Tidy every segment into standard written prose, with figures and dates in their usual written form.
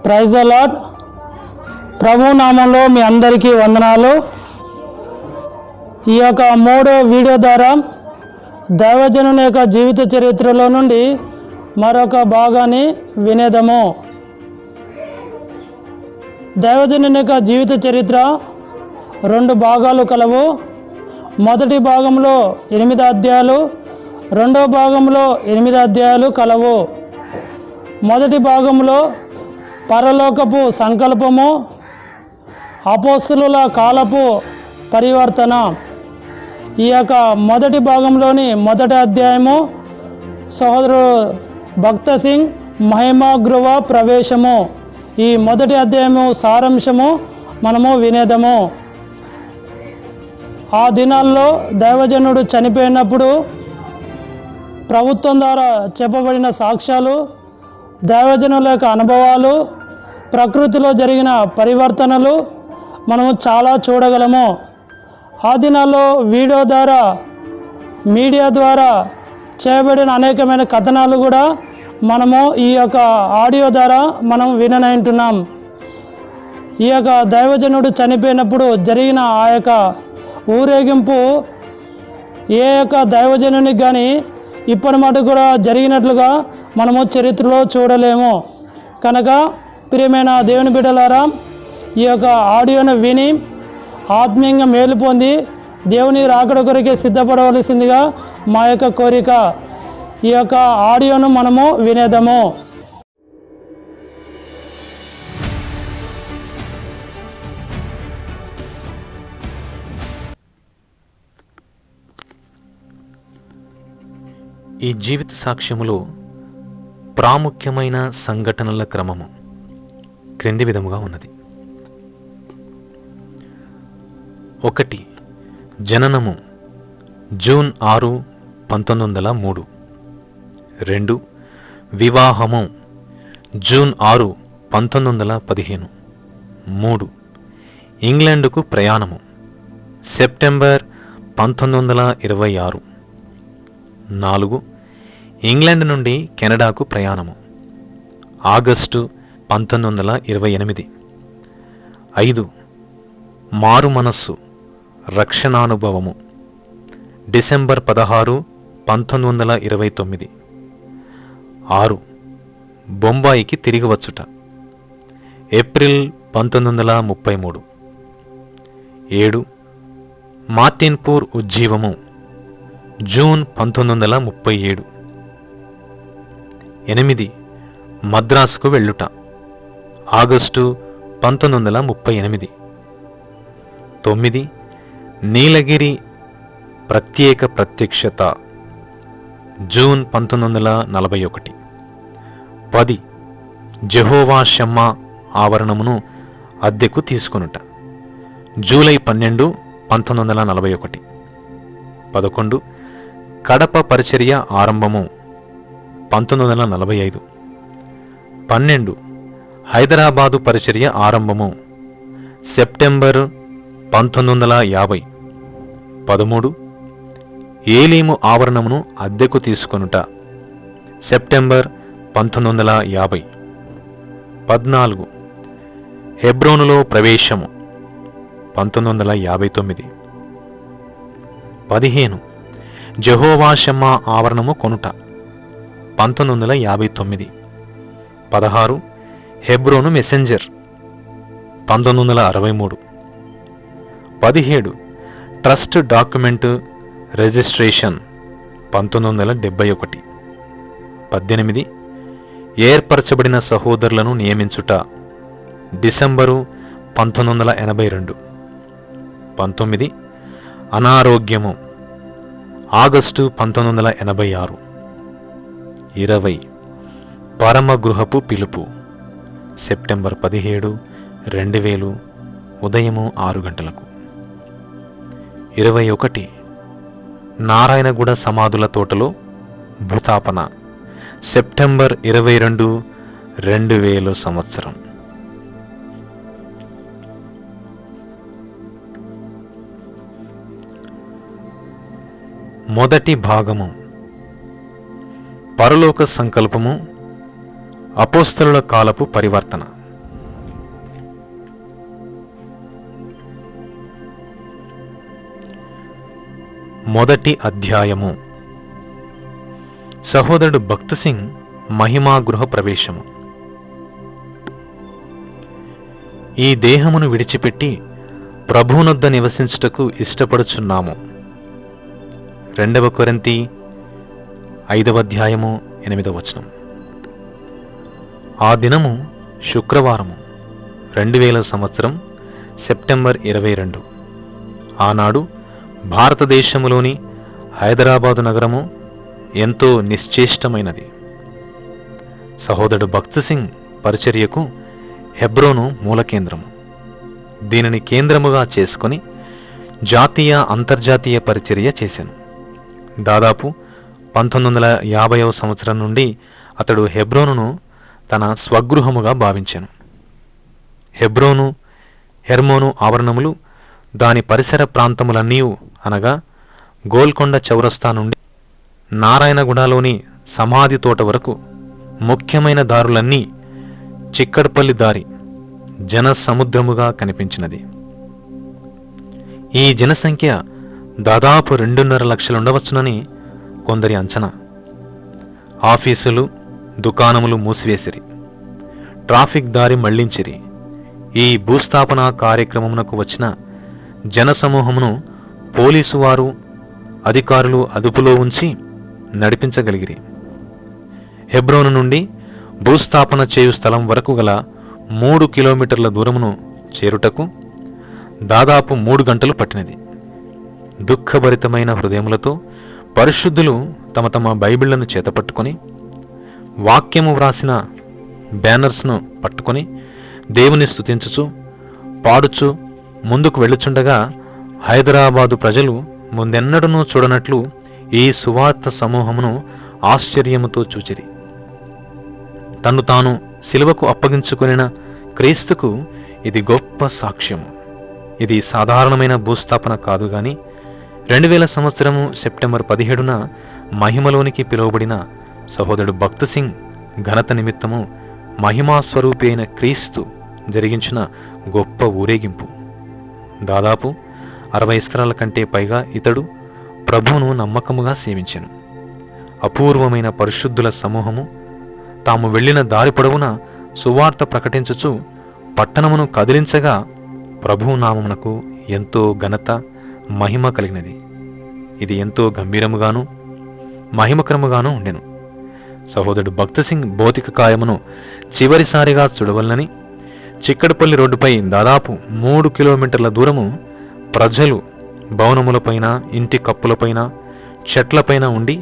Praise the lord. ప్రభు నామంలో మీ అందరికీ వందనాలు. ఈ యొక్క 3వ వీడియో ద్వారా దైవజనుని యొక్క జీవిత చరిత్రలో నుండి మరొక భాగాన్ని వినేదము. దైవజనుని యొక్క జీవిత చరిత్ర 2 భాగాలు కలవు. మొదటి భాగంలో 8 అధ్యాయాలు, రెండవ భాగంలో 8 అధ్యాయాలు కలవు. మొదటి భాగంలో పరలోకపు సంకల్పము, అపోస్తలుల కాలపు పరివర్తన. ఈ యొక్క మొదటి భాగంలోని మొదటి అధ్యాయము సహోదరుడు భక్త సింగ్ మహిమా గృహ ప్రవేశము. ఈ మొదటి అధ్యాయము సారాంశము మనము వినేదము. ఆ దినాల్లో దైవజనుడు చనిపోయినప్పుడు ప్రభుత్వం ద్వారా చెప్పబడిన సాక్ష్యాలు, దైవజనుల యొక్క అనుభవాలు, ప్రకృతిలో జరిగిన పరివర్తనలు మనము చాలా చూడగలము. ఆ దినాల్లో వీడియో ద్వారా, మీడియా ద్వారా చేయబడిన అనేకమైన కథనాలు కూడా మనము ఈ యొక్క ఆడియో ద్వారా మనం విననంటున్నాం. ఈ యొక్క దైవజనుడు చనిపోయినప్పుడు జరిగిన ఆ యొక్క ఊరేగింపు ఏ యొక్క దైవజనునికి కానీ ఇప్పటి మటు కూడా జరిగినట్లుగా మనము చరిత్రలో చూడలేము. కనుక ప్రియమైన దేవుని బిడ్డలారా, ఈ యొక్క ఆడియోను విని ఆత్మీయంగా మేలు పొంది దేవుని రాకడ కొరకే సిద్ధపడవలసిందిగా మా యొక్క కోరిక. ఈ యొక్క ఆడియోను మనము వినేదము. ఈ జీవిత సాక్ష్యములో ప్రాముఖ్యమైన సంఘటనల క్రమము క్రింది విధముగా ఉన్నది. 1. జననము జూన్ 6, 1903. 2. వివాహము జూన్ 6, 1915. 3. ఇంగ్లాండుకు ప్రయాణము సెప్టెంబర్ 1926. 4. ఇంగ్లాండ్ నుండి కెనడాకు ప్రయాణము ఆగస్టు 1928. 5. మారు మనస్సు రక్షణానుభవము డిసెంబర్ 16, 1929. 6. బొంబాయికి తిరిగి వచ్చుట ఏప్రిల్ 1933. 7. మార్టిన్పూర్ ఉజ్జీవము జూన్ 1937. 8. మద్రాసుకు వెళ్ళుట ఆగస్టు 1938. 9. నీలగిరి ప్రత్యేక ప్రత్యక్షత జూన్ 1941. 10. జెహోవా షమ్మా ఆవరణమును అద్దెకు తీసుకొనుట జూలై 12, 1941. 11. కడప పరిచర్య ఆరంభము 1945. 12. హైదరాబాదు పరిచర్య ఆరంభము సెప్టెంబర్ 1950. 13. ఏలీము ఆవరణమును అద్దెకు తీసుకొనుట సెప్టెంబర్ 1950. 14. హెబ్రోనులో ప్రవేశము 1959. 15. జెహోవా షమ్మా ఆవరణము కొనుట 1959. 16. హెబ్రోను మెసెంజర్ 1963. 17. Trust document registration 1971. 18. ఏర్పరచబడిన సహోదరులను నియమించుట డిసెంబరు 1982. 19. అనారోగ్యము ఆగస్టు 1986. 20. పరమగృహపు పిలుపు సెప్టెంబర్ 17, 2000 ఉదయము 6 గంటలకు. 21. నారాయణగూడ సమాధుల తోటలో భూతాపన సెప్టెంబర్ 22, 2000 సంవత్సరం. మొదటి భాగము పరలోక సంకల్పము, అపోస్తలుల కాలపు పరివర్తన. మొదటి అధ్యాయము. సహోదరుడు భక్త్ సింగ్ మహిమా గృహ ప్రవేశము. ఈ దేహమును విడిచిపెట్టి ప్రభువునొద్ద నివసించుటకు ఇష్టపడుచున్నాము. 2 కొరింథీ 5వ అధ్యాయము 8వ వచనం. ఆ దినము శుక్రవారము, 2000 సంవత్సరం సెప్టెంబర్ 22. ఆనాడు భారతదేశములోని హైదరాబాదు నగరము ఎంతో నిశ్చేష్టమైనది. సహోదరుడు భక్త్ సింగ్ పరిచర్యకు హెబ్రోను మూల కేంద్రము. దీనిని కేంద్రముగా చేసుకొని జాతీయ అంతర్జాతీయ పరిచర్య చేశాను. దాదాపు 1950వ సంవత్సరం నుండి అతడు హెబ్రోనును తన స్వగృహముగా భావించాను. హెబ్రోను, హెర్మోను ఆవరణములు, దాని పరిసర ప్రాంతములన్నీ అనగా గోల్కొండ చౌరస్తా నుండి నారాయణగూడలోని సమాధి తోట వరకు ముఖ్యమైన దారులన్నీ చిక్కడపల్లి దారి జన సముద్రముగా కనిపించినది. ఈ జనసంఖ్య దాదాపు 2.5 లక్షలుండవచ్చునని కొందరి అంచనా. ఆఫీసులు, దుకాణములు మూసివేసిరి, ట్రాఫిక్ దారి మళ్లించిరి. ఈ భూస్థాపన కార్యక్రమమునకు వచ్చిన జనసమూహమును పోలీసు వారు, అధికారులు అదుపులో ఉంచి నడిపించగలిగిరి. హెబ్రోను నుండి భూస్థాపన చేయు స్థలం వరకు గల 3 కిలోమీటర్ల దూరమును చేరుటకు దాదాపు 3 గంటలు పట్టినది. దుఃఖభరితమైన హృదయములతో పరిశుద్ధులు తమ తమ బైబిళ్లను చేతపట్టుకొని, వాక్యము వ్రాసిన బ్యానర్స్ను పట్టుకొని దేవుని స్తుతించుచు పాడుచు ముందుకు వెళ్ళుచుండగా హైదరాబాదు ప్రజలు ముందెన్నడనూ చూడనట్లు ఈ సువార్త సమూహమును ఆశ్చర్యముతో చూచిరి. తన్ను తాను సిలువకు అప్పగించుకొనిన క్రీస్తుకు ఇది గొప్ప సాక్ష్యము. ఇది సాధారణమైన భూస్థాపన కాదు గాని 2000 సంవత్సరము సెప్టెంబర్ 17న మహిమలోనికి పిలువబడిన సహోదరుడు భక్త్ సింగ్ ఘనత నిమిత్తము మహిమాస్వరూపి అయిన క్రీస్తు జరిగించిన గొప్ప ఊరేగింపు. దాదాపు 60 స్తరాల కంటే పైగా ఇతడు ప్రభువును నమ్మకముగా సేవించెను. అపూర్వమైన పరిశుద్ధుల సమూహము తాము వెళ్లిన దారి పొడవున సువార్త ప్రకటించుచు పట్టణమును కదిలించగా ప్రభువు నామమునకు ఎంతో ఘనత, మహిమ కలిగినది. ఇది ఎంతో గంభీరముగాను మహిమకరముగాను ఉండెను. సహోదరుడు భక్త్ సింగ్ భౌతిక కాయమును చివరిసారిగా చూడవలనని చిక్కడపల్లి రోడ్డుపై దాదాపు 3 కిలోమీటర్ల దూరము ప్రజలు భవనములపైన, ఇంటి కప్పులపైన, చెట్లపైన ఉండి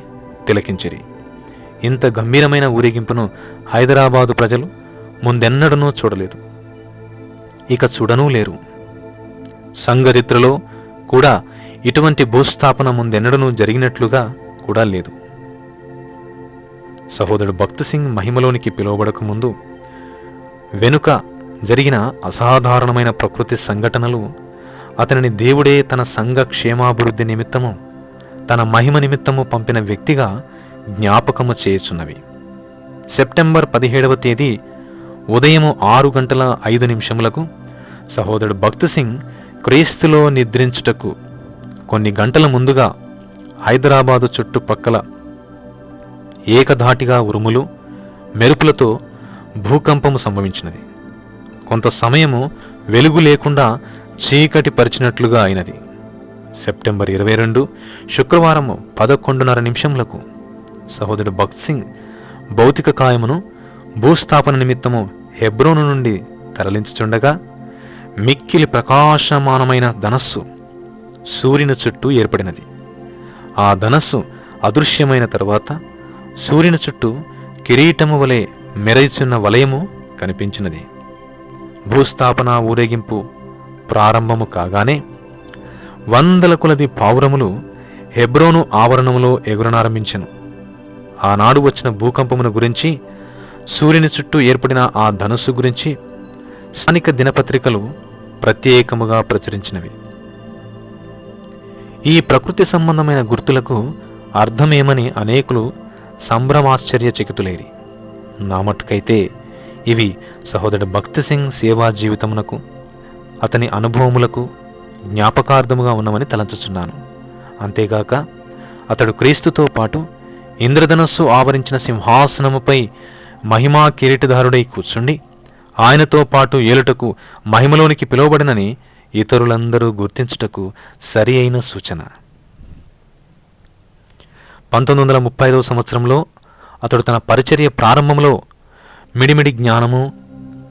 తిలకించిరి. ఇంత గంభీరమైన ఊరేగింపును హైదరాబాదు ప్రజలు ముందెన్నడనూ చూడలేదు, ఇక చూడనూ లేరు. సంఘచరిత్రలో కూడా ఇటువంటి భూస్థాపన ముందెన్నడనూ జరిగినట్లుగా కూడా లేదు. సహోదరుడు భక్త్ సింగ్ మహిమలోనికి పిలువబడక ముందు వెనుక జరిగిన అసాధారణమైన ప్రకృతి సంఘటనలు అతనిని దేవుడే తన సంఘ క్షేమాభివృద్ధి నిమిత్తము, తన మహిమ నిమిత్తము పంపిన వ్యక్తిగా జ్ఞాపకము చేయుచున్నవి. సెప్టెంబర్ 17వ తేదీ ఉదయము 6:05 సహోదరుడు భక్త్ సింగ్ క్రీస్తులో నిద్రించుటకు కొన్ని గంటల ముందుగా హైదరాబాదు చుట్టుపక్కల ఏకధాటిగా ఉరుములు, మెరుపులతో భూకంపము సంభవించినది. కొంత సమయము వెలుగు లేకుండా చీకటి పరిచినట్లుగా అయినది. సెప్టెంబర్ 22 శుక్రవారం 11:30 సహోదరుడు భక్త్ సింగ్ భౌతిక కాయమును భూస్థాపన నిమిత్తము హెబ్రోను నుండి తరలించుచుండగా మిక్కిలి ప్రకాశమానమైన ధనస్సు సూర్యుని చుట్టూ ఏర్పడినది. ఆ ధనస్సు అదృశ్యమైన తరువాత సూర్యుని చుట్టూ కిరీటము వలె మెరయుచున్న వలయము కనిపించినది. భూస్థాపన ఊరేగింపు ప్రారంభము కాగానే 100 కొలది పావురములు హెబ్రోను ఆవరణములో ఎగురనారంభించెను. ఆనాడు వచ్చిన భూకంపమును గురించి, సూర్యుని చుట్టూ ఏర్పడిన ఆ ధనుస్సు గురించి స్థానిక దినపత్రికలు ప్రత్యేకముగా ప్రచురించినవి. ఈ ప్రకృతి సంబంధమైన గుర్తులకు అర్థమేమని అనేకులు సంభ్రమాశ్చర్యచకితులైరి. నా మట్టుకైతే ఇవి సహోదరుడు భక్త్ సింగ్ సేవా జీవితమునకు, అతని అనుభవములకు జ్ఞాపకార్థముగా ఉన్నవని తలంచుచున్నాను. అంతేగాక అతడు క్రీస్తుతో పాటు ఇంద్రధనస్సు ఆవరించిన సింహాసనముపై మహిమా కిరీటధారుడై కూర్చుండి ఆయనతో పాటు ఏలుటకు మహిమలోనికి పిలువబడినని ఇతరులందరూ గుర్తించుటకు సరి అయిన సూచన. 1935 సంవత్సరంలో అతడు తన పరిచర్య ప్రారంభంలో మిడిమిడి జ్ఞానము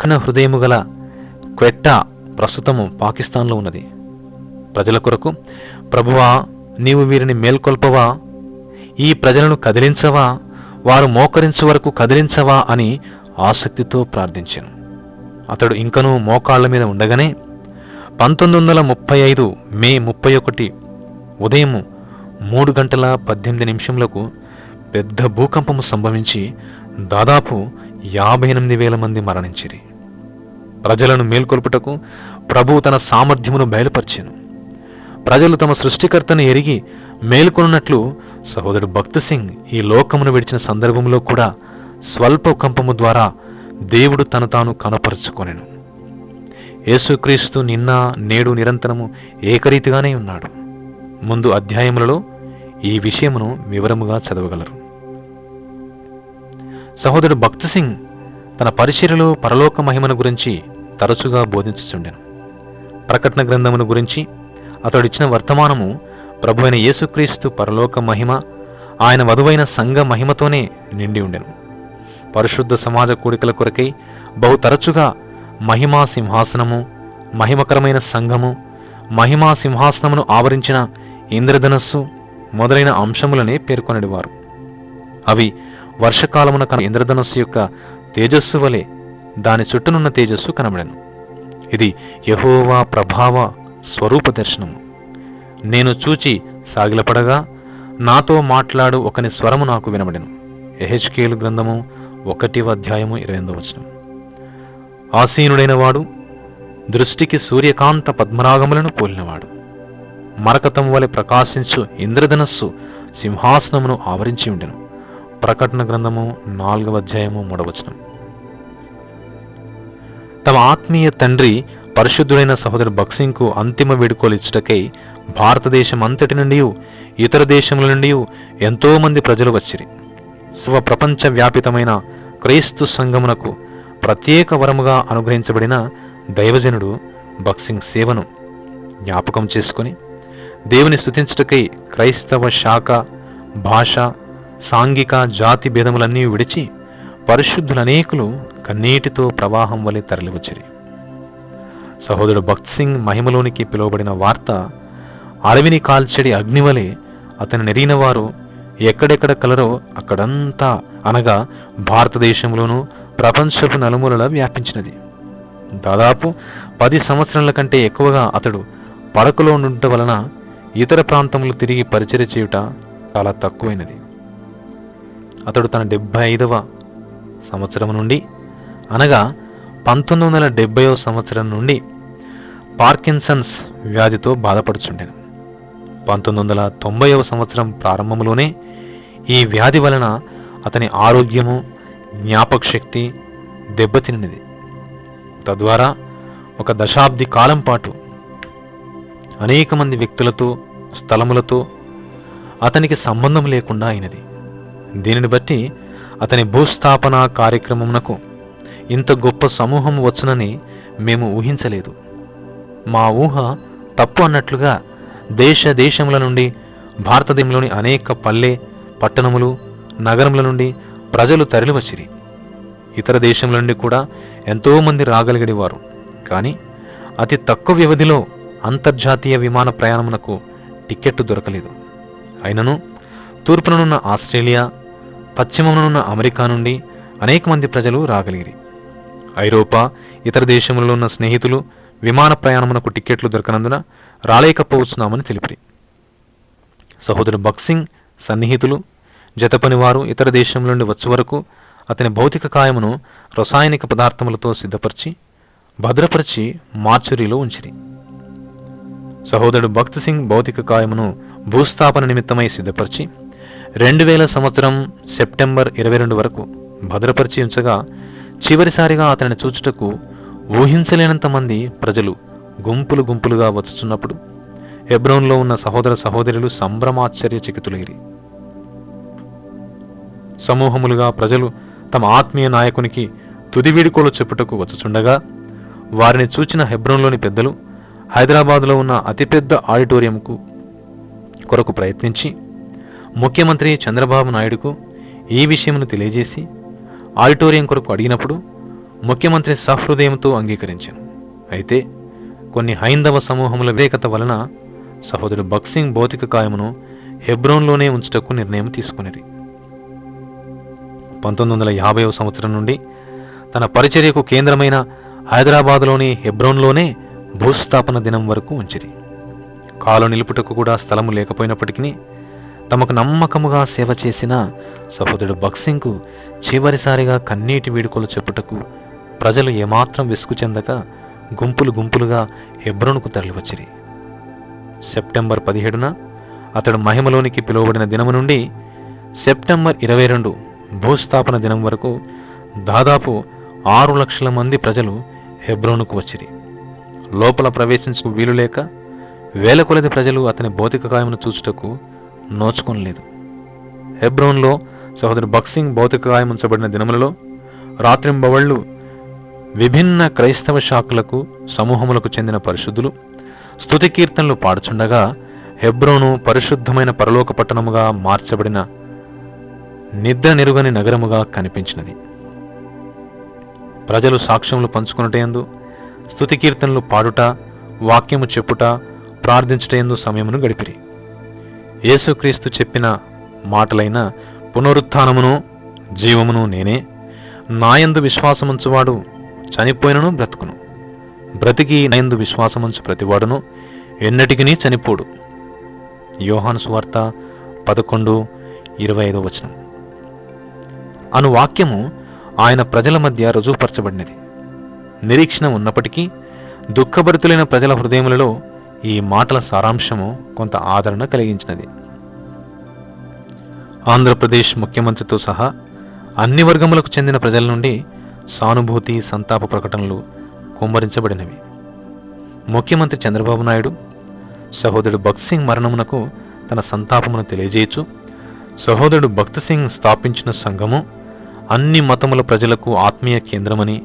కన హృదయము గల క్వెట్టా ప్రస్తుతము పాకిస్తాన్లో ఉన్నది. ప్రజల కొరకు, ప్రభువా నీవు వీరిని మేల్కొల్పవా, ఈ ప్రజలను కదిలించవా, వారు మోకరించు వరకు కదిలించవా అని ఆసక్తితో ప్రార్థించాను. అతడు ఇంకనూ మోకాళ్ల మీద ఉండగానే 1935 మే 31 ఉదయం 3:18 పెద్ద భూకంపము సంభవించి దాదాపు 58,000 మంది మరణించిరి. ప్రజలను మేల్కొల్పుటకు ప్రభువు తన సామర్థ్యమును బయలుపరిచెను. ప్రజలు తమ సృష్టికర్తను ఎరిగి మేల్కొన్నట్లు సహోదరుడు భక్త్ సింగ్ ఈ లోకమును విడిచిన సందర్భంలో కూడా స్వల్ప కంపము ద్వారా దేవుడు తను తాను కనపరుచుకొనెను. యేసుక్రీస్తు నిన్న నేడు నిరంతరము ఏకరీతిగానే ఉన్నాడు. ముందు అధ్యాయములలో ఈ విషయమును వివరముగా చదవగలరు. సహోదరుడు భక్త్ సింగ్ తన పరిచర్యలో పరలోక మహిమను గురించి తరచుగా బోధించుచుండెను. ప్రకటన గ్రంథమును గురించి అతడిచ్చిన వర్తమానము ప్రభువైన యేసుక్రీస్తు పరలోక మహిమ, ఆయన వధువైన సంఘ మహిమతోనే నిండి ఉండెను. పరిశుద్ధ సమాజ కూడికల కొరకై బహు తరచుగా మహిమా సింహాసనము, మహిమకరమైన సంఘము, మహిమా సింహాసనమును ఆవరించిన ఇంద్రధనస్సు మొదలైన అంశములనే పేర్కొనడివారు. అవి వర్షకాలమున కన ఇంద్రధనస్సు యొక్క తేజస్సు వలె దాని చుట్టూనున్న తేజస్సు కనబడెను. ఇది యెహోవా ప్రభావ స్వరూప దర్శనము. నేను చూచి సాగిలపడగా నాతో మాట్లాడు ఒకని స్వరము నాకు వినబడెను. యెహెజ్కేలు గ్రంథము 1:28. ఆసీనుడైన వాడు దృష్టికి సూర్యకాంత పద్మరాగములను పోలినవాడు. మరకతం వలె ప్రకాశించు ఇంద్రధనస్సు సింహాసనమును ఆవరించి ఉండెను. ప్రకటన గ్రంథము 4:3. తమ ఆత్మీయ తండ్రి పరిశుద్ధుడైన సహోదరు భక్త్ సింగ్కు అంతిమ వేడుకోలు ఇచ్చుటకై భారతదేశం అంతటి నుండి ఇతర దేశముల నుండి ఎంతో మంది ప్రజలు వచ్చిరి. స్వ ప్రపంచ వ్యాపితమైన క్రీస్తు సంఘమునకు ప్రత్యేక వరముగా అనుగ్రహించబడిన దైవజనుడు భక్త్ సింగ్ సేవను జ్ఞాపకం చేసుకుని దేవుని స్తుతించుటకై క్రైస్తవ శాఖ, భాష, సాంఘిక, జాతి భేదములన్నీ విడిచి పరిశుద్ధులనేకులు కన్నీటితో ప్రవాహం వలె తరలివచ్చిరి. సహోదరుడు భక్త్ సింగ్ మహిమలోనికి పిలువబడిన వార్త అడవిని కాల్చెడి అగ్నివలే అతని నెరిగిన వారు ఎక్కడెక్కడ కలరో అక్కడంతా, అనగా భారతదేశంలోనూ ప్రపంచపు నలుమూలలా వ్యాపించినది. దాదాపు 10 సంవత్సరాల కంటే ఎక్కువగా అతడు పడకలో ఉండటం వలన ఇతర ప్రాంతములు తిరిగి పరిచర్య చేయుట చాలా తక్కువైనది. అతడు తన 75వ సంవత్సరం నుండి, అనగా 1970వ సంవత్సరం నుండి పార్కిన్సన్స్ వ్యాధితో బాధపడుచుండెను. 1990వ సంవత్సరం ప్రారంభంలోనే ఈ వ్యాధి వలన అతని ఆరోగ్యము, జ్ఞాపక శక్తి దెబ్బతిన్నది. తద్వారా ఒక దశాబ్ది కాలం పాటు అనేక మంది వ్యక్తులతో, స్థలములతో అతనికి సంబంధం లేకుండా అయినది. దీనిని బట్టి అతని భూస్థాపన కార్యక్రమమునకు ఇంత గొప్ప సమూహం వచ్చునని మేము ఊహించలేదు. మా ఊహ తప్పు అన్నట్లుగా దేశముల నుండి, భారతదేశంలోని అనేక పల్లె, పట్టణములు, నగరముల నుండి ప్రజలు తరలివచ్చిరి. ఇతర దేశముల నుండి కూడా ఎంతోమంది రాగలిగేవారు. కానీ అతి తక్కువ వ్యవధిలో అంతర్జాతీయ విమాన ప్రయాణమునకు టిక్కెట్టు దొరకలేదు. అయినను తూర్పుననున్న ఆస్ట్రేలియా, పశ్చిమముననున్న అమెరికా నుండి అనేక మంది ప్రజలు రాగలిగిరి. ఐరోపా, ఇతర దేశములలో ఉన్న స్నేహితులు విమాన ప్రయాణమునకు టిక్కెట్లు దొరకనందున రాలేకపోవచ్చున్నామని తెలిపిరి. సహోదరు భక్త్ సింగ్ సన్నిహితులు, జతపనివారు ఇతర దేశముల నుండి వచ్చే వరకు అతని భౌతిక కాయమును రసాయనిక పదార్థములతో సిద్ధపరిచి భద్రపరిచి మార్చురీలో ఉంచిరి. సహోదరుడు భక్త్ సింగ్ భౌతిక కాయమును భూస్థాపన నిమిత్తమై సిద్ధపరిచి 2000 సంవత్సరం సెప్టెంబర్ 22 వరకు భద్రపరిచి ఉంచగా, చివరిసారిగా అతనిని చూచుటకు ఊహించలేనంత మంది ప్రజలు గుంపులుగా వచ్చుచున్నప్పుడు హెబ్రోన్లో ఉన్న సహోదర సహోదరులు సంభ్రమాశ్చర్యచకితులైరి. సమూహములుగా ప్రజలు తమ ఆత్మీయ నాయకునికి తుది వీడుకోలు చెప్పుటకు వచ్చుచుండగా వారిని చూచిన హెబ్రోన్లోని పెద్దలు హైదరాబాదులో ఉన్న అతిపెద్ద ఆడిటోరియంకు కొరకు ప్రయత్నించి ముఖ్యమంత్రి చంద్రబాబు నాయుడుకు ఈ విషయమును తెలియజేసి ఆడిటోరియం కొరకు అడిగినప్పుడు ముఖ్యమంత్రి సహృదయంతో అంగీకరించాను. అయితే కొన్ని హైందవ సమూహముల వ్యతిరేకత వలన సహోదరుడు భగత్ సింగ్ భౌతిక కాయమును హెబ్రోన్లోనే ఉంచుటకు నిర్ణయం తీసుకునేది. 1950వ సంవత్సరం నుండి తన పరిచర్యకు కేంద్రమైన హైదరాబాదులోని హెబ్రోన్లోనే భూస్థాపన దినం వరకు ఉంచిరి. కాలు నిలుపుటకు కూడా స్థలము లేకపోయినప్పటికీ తమకు నమ్మకముగా సేవ చేసిన సహోదరుడు భగత్ సింగ్కు చివరిసారిగా కన్నీటి వీడుకోలు చెప్పుటకు ప్రజలు ఏమాత్రం విసుగు చెందక గుంపులు గుంపులుగా హెబ్రోనుకు తరలివచ్చిరి. సెప్టెంబర్ 17న అతడు మహిమలోనికి పిలువబడిన దినము నుండి సెప్టెంబర్ 22 భూస్థాపన దినం వరకు దాదాపు 6 లక్షల మంది ప్రజలు హెబ్రోనుకు వచ్చిరి. లోపల ప్రవేశించు వీలులేక వేల కొలది ప్రజలు అతని భౌతిక కాయమును చూచుటకు నోచుకొనలేదు. హెబ్రోన్లో సహోదరు భగత్ సింగ్ భౌతిక కాయం ఉంచబడిన దినములలో రాత్రింబవళ్లు విభిన్న క్రైస్తవ శాఖలకు సమూహములకు చెందిన పరిశుద్ధులు స్తుతి కీర్తనలు పాడుచుండగా హెబ్రోను పరిశుద్ధమైన పరలోక పట్టణముగా మార్చబడిన నిద్ర నిరుగని నగరముగా కనిపించినది. ప్రజలు సాక్ష్యములు పంచుకొనుటయందు, స్తుతి కీర్తనలు పాడుట, వాక్యము చెప్పుట, ప్రార్థించుటయందు సమయమును గడిపిరి. యేసుక్రీస్తు చెప్పిన మాటలైన పునరుత్థానమును జీవమును నేనే, నాయందు విశ్వాసముంచువాడు చనిపోయినను బ్రతుకును, బ్రతికి నాయందు విశ్వాసముంచు ప్రతివాడును ఎన్నటికినీ చనిపోడు. యోహాను సువార్త 11:25 అను వాక్యము ఆయన ప్రజల మధ్య రుజువుపరచబడినది. నిరీక్షణ ఉన్నప్పటికీ దుఃఖభరితులైన ప్రజల హృదయములలో ఈ మాటల సారాంశము కొంత ఆదరణ కలిగించినది. ఆంధ్రప్రదేశ్ ముఖ్యమంత్రితో సహా అన్ని వర్గములకు చెందిన ప్రజల నుండి సానుభూతి, సంతాప ప్రకటనలు కుమ్మరించబడినవి. ముఖ్యమంత్రి చంద్రబాబు నాయుడు సహోదరుడు భగత్ సింగ్ మరణమునకు తన సంతాపమును తెలియజేయచ్చు. సహోదరుడు భగత్ సింగ్ స్థాపించిన సంఘము అన్ని మతముల ప్రజలకు ఆత్మీయ కేంద్రమని,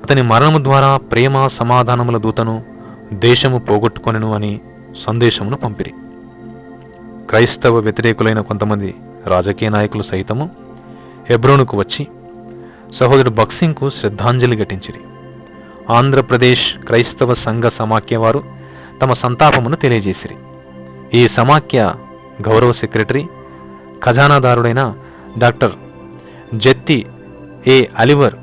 అతని మరణము ద్వారా ప్రేమ సమాధానముల దూతను దేశము పోగొట్టుకొనెను అని సందేశమును పంపిరి. క్రైస్తవ వ్యతిరేకులైన కొంతమంది రాజకీయ నాయకులు సైతము హెబ్రోనుకు వచ్చి సహోదరుడు భగత్ సింగ్కు శ్రద్ధాంజలి ఘటించిరి. ఆంధ్రప్రదేశ్ క్రైస్తవ సంఘ సమాఖ్య వారు తమ సంతాపమును తెలియజేసిరి. ఈ సమాఖ్య గౌరవ సెక్రటరీ, ఖజానాదారుడైన డాక్టర్ జత్తి ఏ అలివర్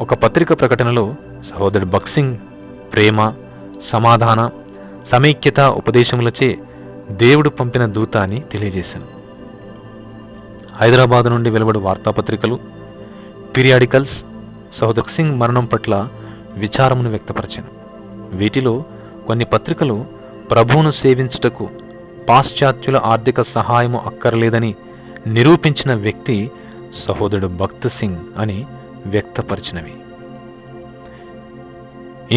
ఒక పత్రిక ప్రకటనలో సహోదరుడు భగత్ సింగ్ ప్రేమ, సమాధాన, సమైక్యత ఉపదేశములచే దేవుడు పంపిన దూత అని తెలియజేశాను. హైదరాబాద్ నుండి వెలువడు వార్తాపత్రికలు, పీరియాడికల్స్ సహోదరు భగత్ సింగ్ మరణం పట్ల విచారమును వ్యక్తపరిచాను. వీటిలో కొన్ని పత్రికలు ప్రభువును సేవించుటకు పాశ్చాత్యుల ఆర్థిక సహాయము అక్కర్లేదని నిరూపించిన వ్యక్తి సహోదరుడు భగత్ సింగ్ అని వ్యక్తపరిచినవి.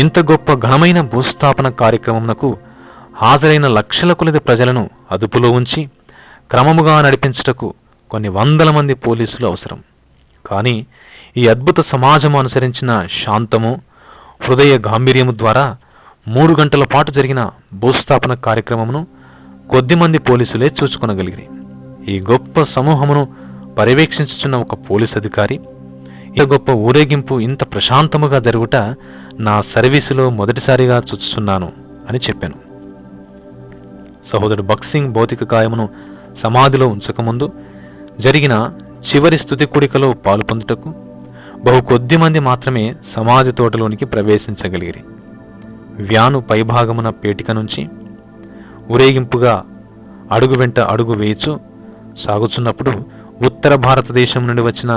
ఇంత గొప్ప ఘనమైన భూస్థాపన కార్యక్రమమునకు హాజరైన లక్షల కొలది ప్రజలను అదుపులో ఉంచి క్రమముగా నడిపించుటకు కొన్ని వందల మంది పోలీసులు అవసరం. కానీ ఈ అద్భుత సమాజము అనుసరించిన శాంతము, హృదయ గాంభీర్యము ద్వారా 3 గంటల పాటు జరిగిన భూస్థాపన కార్యక్రమమును కొద్దిమంది పోలీసులే చూచుకొనగలిగిరి. ఈ గొప్ప సమూహమును పర్యవేక్షించుచున్న ఒక పోలీస్ అధికారి, ఇంత గొప్ప ఊరేగింపు ఇంత ప్రశాంతముగా జరుగుట నా సర్వీసులో మొదటిసారిగా చూచుచున్నాను అని చెప్పాను. సహోదరుడు భగత్ సింగ్ భౌతిక కాయమును సమాధిలో ఉంచకముందు జరిగిన చివరి స్తుతి కూడికలో పాలు పొందుటకు బహు కొద్ది మంది మాత్రమే సమాధి తోటలోనికి ప్రవేశించగలిగిరి. వ్యాను పైభాగమున పేటిక నుంచి ఊరేగింపుగా అడుగు వెంట అడుగు వేయిచు సాగుచున్నప్పుడు ఉత్తర భారతదేశం నుండి వచ్చిన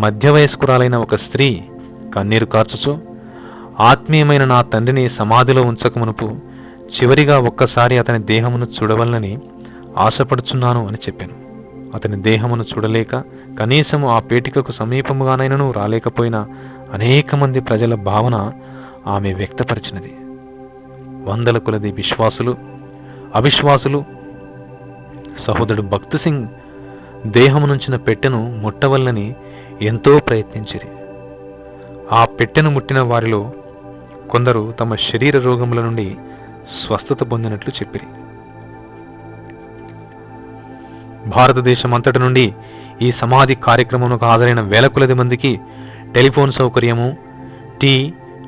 మధ్య వయస్కురాలైన ఒక స్త్రీ కన్నీరు కార్చుచు, ఆత్మీయమైన నా తండ్రిని సమాధిలో ఉంచకమునుపు చివరిగా ఒక్కసారి అతని దేహమును చూడవలనని ఆశపడుచున్నాను అని చెప్పాను. అతని దేహమును చూడలేక కనీసము ఆ పేటికకు సమీపముగానైనను రాలేకపోయిన అనేక మంది ప్రజల భావన ఆమె వ్యక్తపరిచినది. వందల కొలది విశ్వాసులు అవిశ్వాసులు సహోదరుడు భక్త్ సింగ్ దేహము నుంచిన పెట్టెను ముట్టవల్లని ఎంతో ప్రయత్నించిరి. ఆ పెట్టెను ముట్టిన వారిలో కొందరు తమ శరీర రోగముల నుండి స్వస్థత పొందినట్లు చెప్పిరి. భారతదేశమంతటి నుండి ఈ సమాధి కార్యక్రమంకు హాజరైన వేల కొలది మందికి టెలిఫోన్ సౌకర్యము,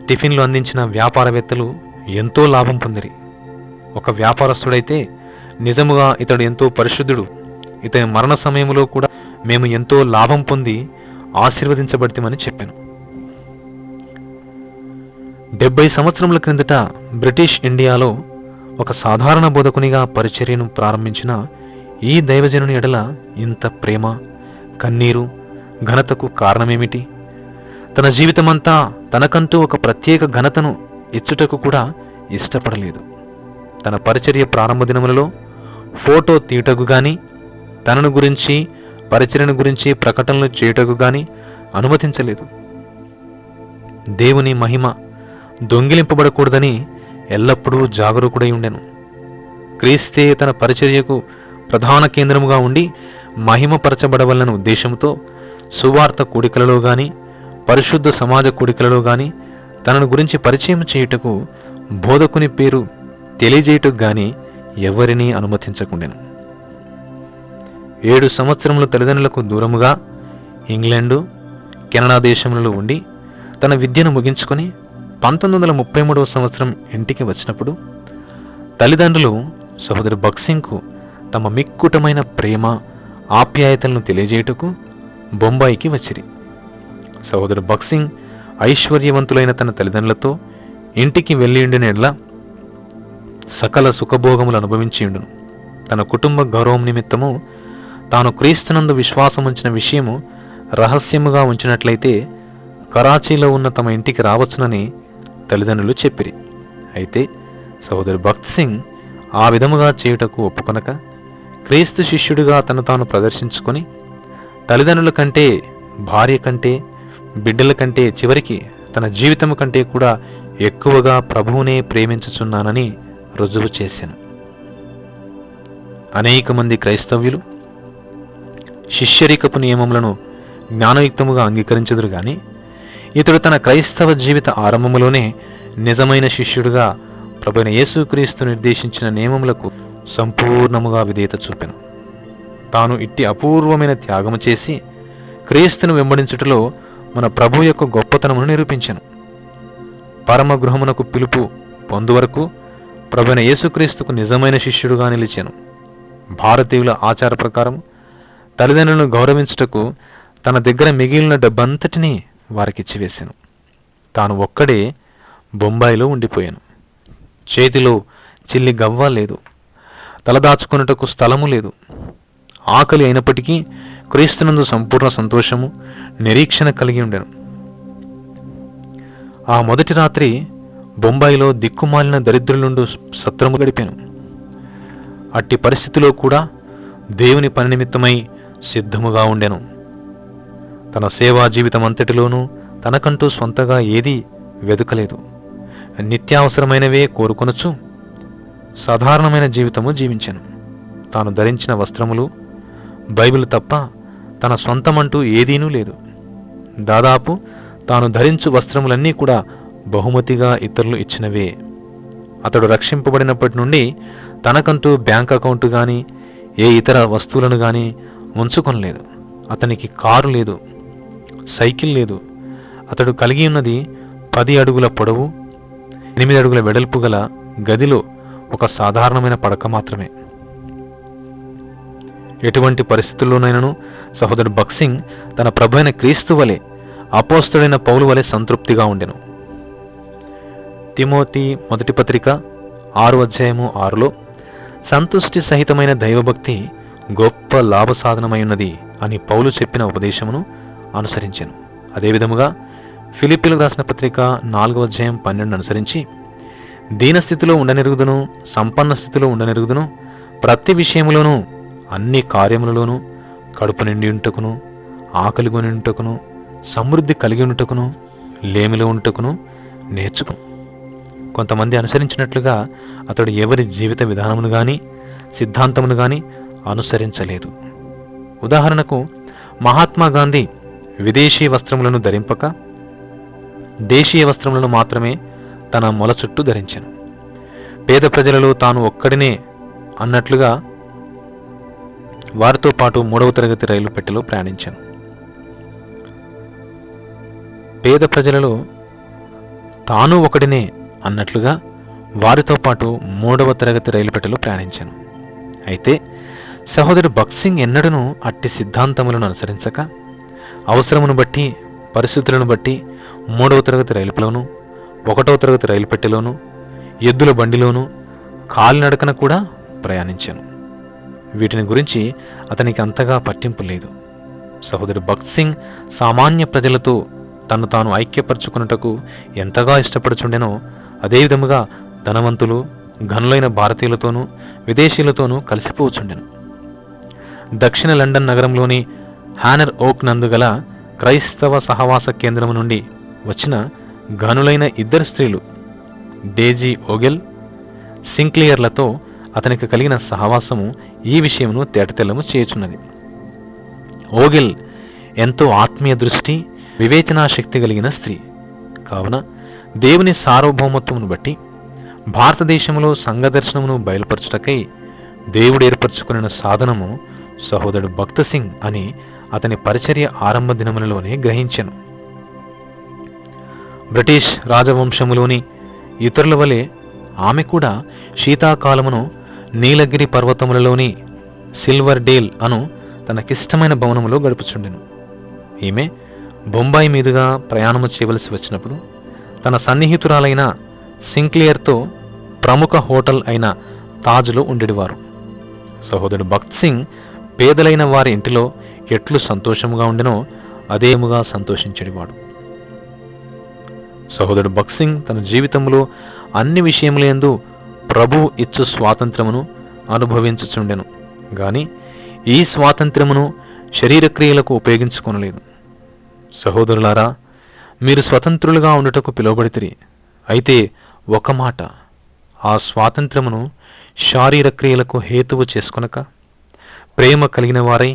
టిఫిన్లు అందించిన వ్యాపారవేత్తలు ఎంతో లాభం పొందిరి. ఒక వ్యాపారస్తుడైతే నిజముగా ఇతడు ఎంతో పరిశుద్ధుడు, ఇతని మరణ సమయంలో కూడా మేము ఎంతో లాభం పొంది ఆశీర్వదించబడితేమని చెప్పాను. 70 సంవత్సరముల క్రిందట బ్రిటిష్ ఇండియాలో ఒక సాధారణ బోధకునిగా పరిచర్యను ప్రారంభించిన ఈ దైవజనుని ఎడల ఇంత ప్రేమ, కన్నీరు, ఘనతకు కారణమేమిటి? తన జీవితమంతా తనకంటూ ఒక ప్రత్యేక ఘనతను ఇచ్చుటకు కూడా ఇష్టపడలేదు. తన పరిచర్య ప్రారంభ దినములలో ఫోటో తీయటకు గాని, తనను గురించి పరిచర్యను గురించి ప్రకటనలు చేయుటకు గాని అనుమతించలేదు. దేవుని మహిమ దొంగిలింపబడకూడదని ఎల్లప్పుడూ జాగరూకుడై ఉండెను. క్రీస్తే తన పరిచర్యకు ప్రధాన కేంద్రముగా ఉండి మహిమపరచబడవలన ఉద్దేశంతో సువార్త కూడికలలో గాని, పరిశుద్ధ సమాజ కూడికలలో గాని తనను గురించి పరిచయం చేయుటకు, బోధకుని పేరు తెలియజేయుటకు గాని ఎవరినీ అనుమతించకుండెను. 7 సంవత్సరముల తల్లిదండ్రులకు దూరముగా ఇంగ్లాండు, కెనడా దేశములలో ఉండి తన విద్యను ముగించుకొని 1933వ సంవత్సరం ఇంటికి వచ్చినప్పుడు తల్లిదండ్రులు సహోదరు భగత్ సింగ్కు తమ మిక్కుటమైన ప్రేమ, ఆప్యాయతలను తెలియజేయుటకు బొంబాయికి వచ్చిరి. సహోదరు భగత్ సింగ్ ఐశ్వర్యవంతులైన తన తల్లిదండ్రులతో ఇంటికి వెళ్ళిండిన ఎడ్ల సకల సుఖభోగములు అనుభవించియుండును. తన కుటుంబ గౌరవం నిమిత్తము తాను క్రీస్తునందు విశ్వాసముంచిన విషయము రహస్యముగా ఉంచినట్లయితే కరాచీలో ఉన్న తమ ఇంటికి రావచ్చునని తల్లిదండ్రులు చెప్పిరి. అయితే సహోదరు భగత్ సింగ్ ఆ విధముగా చేయుటకు ఒప్పుకొనక క్రీస్తు శిష్యుడిగా తను తాను ప్రదర్శించుకొని తల్లిదండ్రుల కంటే, భార్య కంటే, బిడ్డల కంటే, చివరికి తన జీవితము కంటే కూడా ఎక్కువగా ప్రభువునే ప్రేమించుచున్నానని రుజువు చేశాను. అనేక మంది క్రైస్తవ్యులు శిష్యరికపు నియమములను జ్ఞానయుక్తముగా అంగీకరించదురు గాని ఇతడు తన క్రైస్తవ జీవిత ఆరంభములోనే నిజమైన శిష్యుడుగా ప్రభువైన యేసుక్రీస్తు నిర్దేశించిన నియమములకు సంపూర్ణముగా విధేయత చూపెను. తాను ఇట్టి అపూర్వమైన త్యాగము చేసి క్రీస్తును వెంబడించుటలో మన ప్రభు యొక్క గొప్పతనమును నిరూపించెను. పరమ గృహమునకు పిలుపు పొందువరకు ప్రభువైన యేసుక్రీస్తుకు నిజమైన శిష్యుడుగా నిలిచాను. భారతీయుల ఆచార ప్రకారం తల్లిదండ్రులను గౌరవించుటకు తన దగ్గర మిగిలిన డబ్బంతటినీ వారికిచ్చివేశాను. తాను ఒక్కడే బొంబాయిలో ఉండిపోయాను. చేతిలో చిల్లి గవ్వ లేదు, తలదాచుకొనుటకు స్థలము లేదు. ఆకలి అయినప్పటికీ క్రీస్తునందు సంపూర్ణ సంతోషము, నిరీక్షణ కలిగి ఉండెను. ఆ మొదటి రాత్రి బొంబాయిలో దిక్కుమాలిన దరిద్రులుండు సత్రము గడిపాను. అట్టి పరిస్థితిలో కూడా దేవుని పని నిమిత్తమై సిద్ధముగా ఉండెను. తన సేవా జీవితం అంతటిలోనూ తనకంటూ స్వంతగా ఏదీ వెదుకలేదు. నిత్యావసరమైనవే కోరుకొనొచ్చు సాధారణమైన జీవితము జీవించాను. తాను ధరించిన వస్త్రములు, బైబిల్ తప్ప తన సొంతమంటూ ఏదీనూ లేదు. దాదాపు తాను ధరించు వస్త్రములన్నీ కూడా బహుమతిగా ఇతరులు ఇచ్చినవే. అతడు రక్షింపబడినప్పటి నుండి తనకంటూ బ్యాంక్ అకౌంట్ కానీ, ఏ ఇతర వస్తువులను కానీ ఉంచుకొనలేదు. అతనికి కారు లేదు, సైకిల్ లేదు. అతడు కలిగి ఉన్నది 10 అడుగుల పొడవు, 8 అడుగుల వెడల్పు గల గదిలో ఒక సాధారణమైన పడక మాత్రమే. ఎటువంటి పరిస్థితుల్లోనైనాను సహోదరు భగత్ సింగ్ తన ప్రభువైన క్రీస్తు వలె, అపోస్తలుడైన పౌలు వలె సంతృప్తిగా ఉండెను. తిమోతి మొదటి పత్రిక 6:6లో సంతుష్టి సహితమైన దైవభక్తి గొప్ప లాభ సాధనమైనది అని పౌలు చెప్పిన ఉపదేశమును అనుసరించాను. అదేవిధముగా ఫిలిప్పీలకు రాసిన పత్రిక 4:12 అనుసరించి దీనస్థితిలో ఉండనెరుగుదును, సంపన్న స్థితిలో ఉండనెరుగుదును, ప్రతి విషయములోనూ, అన్ని కార్యములలోనూ కడుపు నిండి ఉంటకును, ఆకలి కొని ఉంటకును, సమృద్ధి కలిగి ఉంటకును, లేమిలో ఉంటకును నేర్చుకును. కొంతమంది అనుసరించినట్లుగా అతడు ఎవరి జీవిత విధానమును గాని సిద్ధాంతమును గాని అనుసరించలేదు. ఉదాహరణకు మహాత్మా గాంధీ విదేశీ వస్త్రములను ధరింపక దేశీయ వస్త్రములను మాత్రమే తన మొల చుట్టూ ధరించెను. పేద ప్రజలలో తాను ఒక్కడినే అన్నట్లుగా వారితో పాటు 3వ తరగతి రైలు పెట్టెలో ప్రయాణించాను. పేద ప్రజలలో తాను ఒకడినే అన్నట్లుగా వారితో పాటు 3వ తరగతి రైలు పెట్టెలో ప్రయాణించాను. అయితే సహోదరుడు భగత్ సింగ్ ఎన్నడూ అట్టి సిద్ధాంతములను అనుసరించక అవసరమును బట్టి పరిస్థితులను బట్టి 3వ తరగతి రైలులోను 1వ తరగతి రైలు పెట్టెలోను ఎద్దుల బండిలోను కాలినడకన కూడా ప్రయాణించాను. వీటిని గురించి అతనికి అంతగా పట్టింపు లేదు. సహోదరుడు భగత్ సింగ్ సామాన్య ప్రజలతో తను తాను ఐక్యపరచుకున్నటకు ఎంతగా ఇష్టపడుచుండెనో అదే విధముగా ధనవంతులు ఘనులైన భారతీయులతోనూ విదేశీయులతోనూ కలిసిపోవచ్చుండెను. దక్షిణ లండన్ నగరంలోని హ్యానర్ ఓక్ నందు గల క్రైస్తవ సహవాస కేంద్రము నుండి వచ్చిన ఘనులైన 2 స్త్రీలు డేజీ ఓగెల్, సింక్లియర్లతో అతనికి కలిగిన సహవాసము ఈ విషయమును తేటతెల్లము చేయుచున్నది. ఓగెల్ ఎంతో ఆత్మీయ దృష్టి వివేచనా శక్తి కలిగిన స్త్రీ కావున దేవుని సార్వభౌమత్వమును బట్టి భారతదేశంలో సంఘదర్శనమును బయలుపరచుటకై దేవుడు ఏర్పరచుకున్న సాధనము సహోదరుడు భగత్ సింగ్ అని అతని పరిచర్య ఆరంభ దినములలోనే గ్రహించెను. బ్రిటిష్ రాజవంశములోని ఇతరుల వలె ఆమె కూడా శీతాకాలమును నీలగిరి పర్వతములలోని సిల్వర్ డేల్ అను తనకిష్టమైన భవనములో గడుపుచుండెను. ఈమె బొంబాయి మీదుగా ప్రయాణము చేయవలసి వచ్చినప్పుడు తన సన్నిహితురాలైన సింక్లియర్తో ప్రముఖ హోటల్ అయిన తాజ్లో ఉండేవారు. సహోదరుడు భగత్ సింగ్ పేదలైన వారి ఇంటిలో ఎట్లు సంతోషముగా ఉండెనో అదేముగా సంతోషించేవాడు. సహోదరుడు భగత్ సింగ్ తన జీవితంలో అన్ని విషయములందు ప్రభువు ఇచ్చు స్వాతంత్రమును అనుభవించుచుండెను గాని ఈ స్వాతంత్రమును శరీరక్రియలకు ఉపయోగించుకొనలేదు. సహోదరులారా, మీరు స్వతంత్రులుగా ఉండుటకు పిలువబడితిరి. అయితే ఒక మాట, ఆ స్వాతంత్రమును శారీర క్రియలకు హేతువు చేసుకొనక ప్రేమ కలిగిన వారై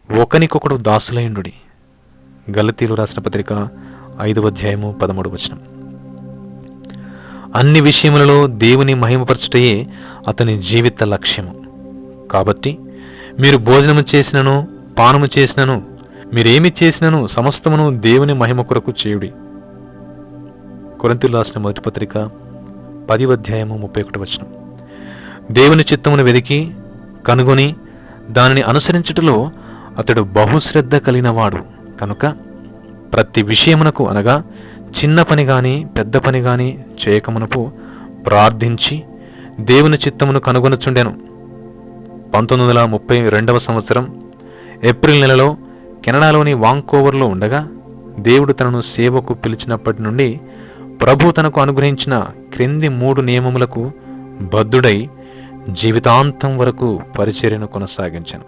ఒకనికొకడు దాసులైండుడి. గలతీలు రాసిన పత్రిక 5వ అధ్యాయము 13వ వచనం. అన్ని విషయములలో దేవుని మహిమపరచుటయే అతని జీవిత లక్ష్యము. కాబట్టి మీరు భోజనము చేసినను పానము చేసినను మీరేమి చేసినను సమస్తమును దేవుని మహిమ కొరకు చేయుడి. కొరింథీయులు రాసిన మొదటి పత్రిక 10వ అధ్యాయము 31వ వచనం. దేవుని చిత్తమును వెదికి కనుగొని దానిని అనుసరించుటలో అతడు బహుశ్రద్ధ కలిగినవాడు కనుక ప్రతి విషయమునకు అనగా చిన్న పని గాని పెద్ద పని గాని చేయకమునపు ప్రార్థించి దేవుని చిత్తమును కనుగొనుచుండెను. 1932వ సంవత్సరం ఏప్రిల్ నెలలో కెనడాలోని వాంకోవర్లో ఉండగా దేవుడు తనను సేవకు పిలిచినప్పటి నుండి ప్రభు తనకు అనుగ్రహించిన క్రింది 3 నియమములకు బద్ధుడై జీవితాంతం వరకు పరిచర్యను కొనసాగించెను.